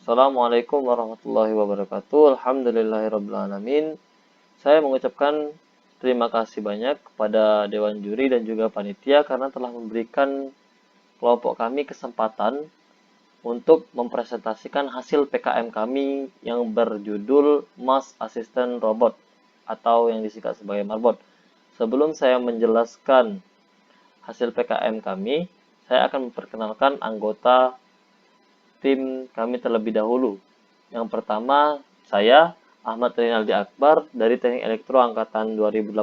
Assalamualaikum warahmatullahi wabarakatuh. Alhamdulillahirabbil alamin. Saya mengucapkan terima kasih banyak kepada Dewan Juri dan juga panitia karena telah memberikan kelompok kami kesempatan untuk mempresentasikan hasil PKM kami yang berjudul Mass Assistant Robot atau yang disingkat sebagai Marbot. Sebelum saya menjelaskan hasil PKM kami, saya akan memperkenalkan anggota tim kami terlebih dahulu. Yang pertama, saya Ahmad Rinaldi Akbar dari Teknik Elektro Angkatan 2018.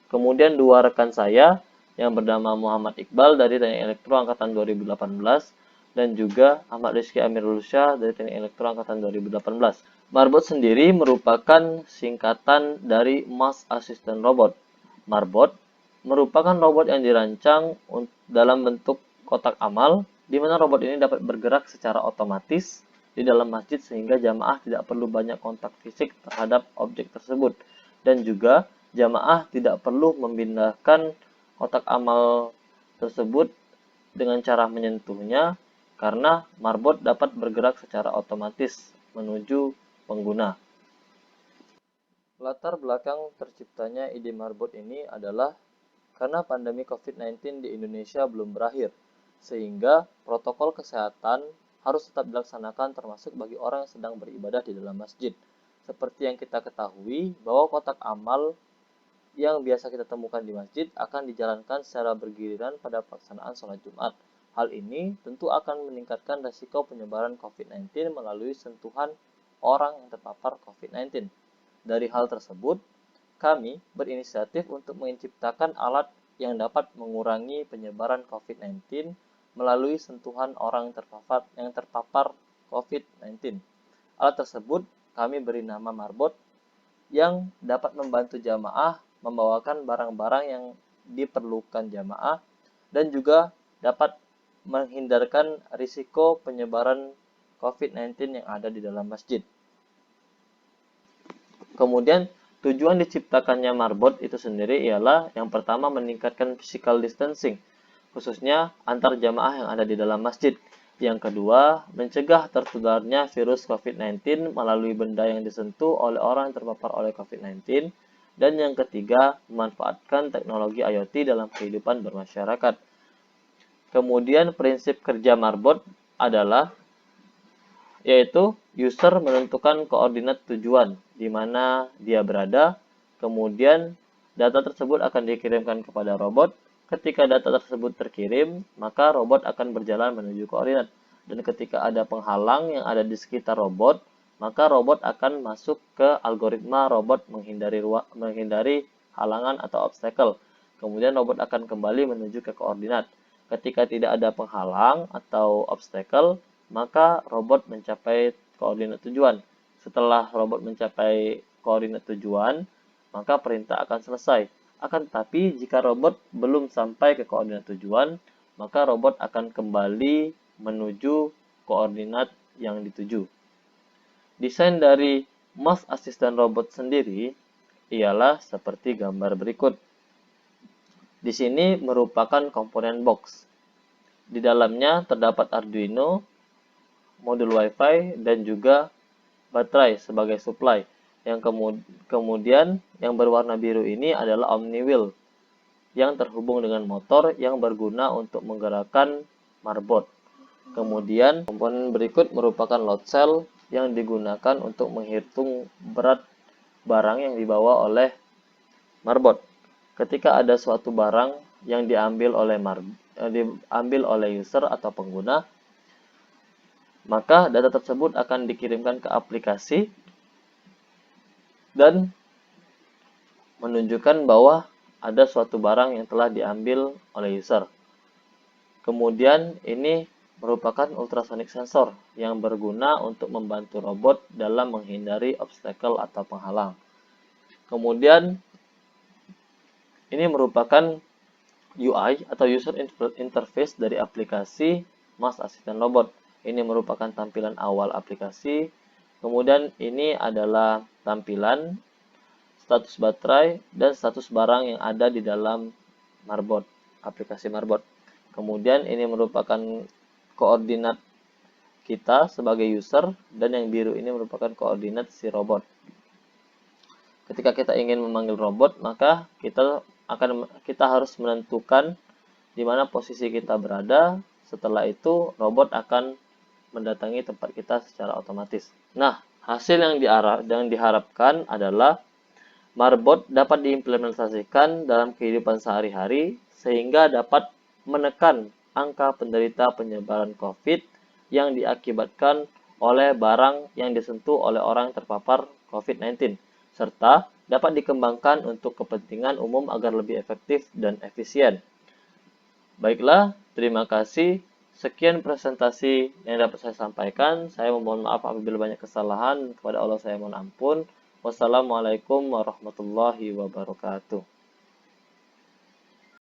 Kemudian dua rekan saya yang bernama Muhammad Iqbal dari Teknik Elektro Angkatan 2018 dan juga Ahmad Rizky Amirulsyah dari Teknik Elektro Angkatan 2018. Marbot sendiri merupakan singkatan dari Mass Assistant Robot. Marbot merupakan robot yang dirancang dalam bentuk kotak amal, di mana robot ini dapat bergerak secara otomatis di dalam masjid sehingga jamaah tidak perlu banyak kontak fisik terhadap objek tersebut. Dan juga jamaah tidak perlu memindahkan kotak amal tersebut dengan cara menyentuhnya karena marbot dapat bergerak secara otomatis menuju pengguna. Latar belakang terciptanya ide marbot ini adalah karena pandemi COVID-19 di Indonesia belum berakhir, sehingga protokol kesehatan harus tetap dilaksanakan termasuk bagi orang yang sedang beribadah di dalam masjid. Seperti yang kita ketahui, bahwa kotak amal yang biasa kita temukan di masjid akan dijalankan secara bergiliran pada pelaksanaan sholat Jumat. Hal ini tentu akan meningkatkan risiko penyebaran COVID-19 melalui sentuhan orang yang terpapar COVID-19. Dari hal tersebut, kami berinisiatif untuk menciptakan alat yang dapat mengurangi penyebaran COVID-19 melalui sentuhan orang yang terpapar COVID-19. Alat tersebut kami beri nama Marbot yang dapat membantu jamaah membawakan barang-barang yang diperlukan jamaah dan juga dapat menghindarkan risiko penyebaran COVID-19 yang ada di dalam masjid. Kemudian tujuan diciptakannya marbot itu sendiri ialah yang pertama meningkatkan physical distancing, khususnya antar jamaah yang ada di dalam masjid. Yang kedua, mencegah tertularnya virus COVID-19 melalui benda yang disentuh oleh orang yang terpapar oleh COVID-19. Dan yang ketiga, memanfaatkan teknologi IoT dalam kehidupan bermasyarakat. Kemudian prinsip kerja marbot adalah yaitu user menentukan koordinat tujuan di mana dia berada, kemudian data tersebut akan dikirimkan kepada robot. Ketika data tersebut terkirim, maka robot akan berjalan menuju koordinat. Dan ketika ada penghalang yang ada di sekitar robot, maka robot akan masuk ke algoritma robot menghindari halangan atau obstacle. Kemudian robot akan kembali menuju ke koordinat. Ketika tidak ada penghalang atau obstacle, maka robot mencapai koordinat tujuan. Setelah robot mencapai koordinat tujuan, maka perintah akan selesai. Akan tetapi, jika robot belum sampai ke koordinat tujuan, maka robot akan kembali menuju koordinat yang dituju. Desain dari Mass Assistant Robot sendiri ialah seperti gambar berikut. Di sini merupakan komponen box. Di dalamnya terdapat Arduino, modul WiFi, dan juga baterai sebagai supply. Yang kemudian yang berwarna biru ini adalah OmniWheel yang terhubung dengan motor yang berguna untuk menggerakkan marbot. Kemudian komponen berikut merupakan load cell yang digunakan untuk menghitung berat barang yang dibawa oleh marbot. Ketika ada suatu barang yang diambil oleh user atau pengguna, maka data tersebut akan dikirimkan ke aplikasi dan menunjukkan bahwa ada suatu barang yang telah diambil oleh user. Kemudian ini merupakan ultrasonic sensor yang berguna untuk membantu robot dalam menghindari obstacle atau penghalang. Kemudian ini merupakan UI atau user interface dari aplikasi Mass Assistant Robot. Ini merupakan tampilan awal aplikasi. Kemudian ini adalah tampilan status baterai dan status barang yang ada di dalam marbot, aplikasi marbot. Kemudian ini merupakan koordinat kita sebagai user, dan yang biru ini merupakan koordinat si robot. Ketika kita ingin memanggil robot, maka kita harus menentukan di mana posisi kita berada. Setelah itu, robot akan mendatangi tempat kita secara otomatis. Nah, hasil yang diharapkan adalah Marbot dapat diimplementasikan dalam kehidupan sehari-hari sehingga dapat menekan angka penderita penyebaran COVID yang diakibatkan oleh barang yang disentuh oleh orang terpapar COVID-19, serta dapat dikembangkan untuk kepentingan umum agar lebih efektif dan efisien. Baiklah, terima kasih. Sekian presentasi yang dapat saya sampaikan. Saya memohon maaf apabila banyak kesalahan. Kepada Allah saya mohon ampun. Wassalamualaikum warahmatullahi wabarakatuh.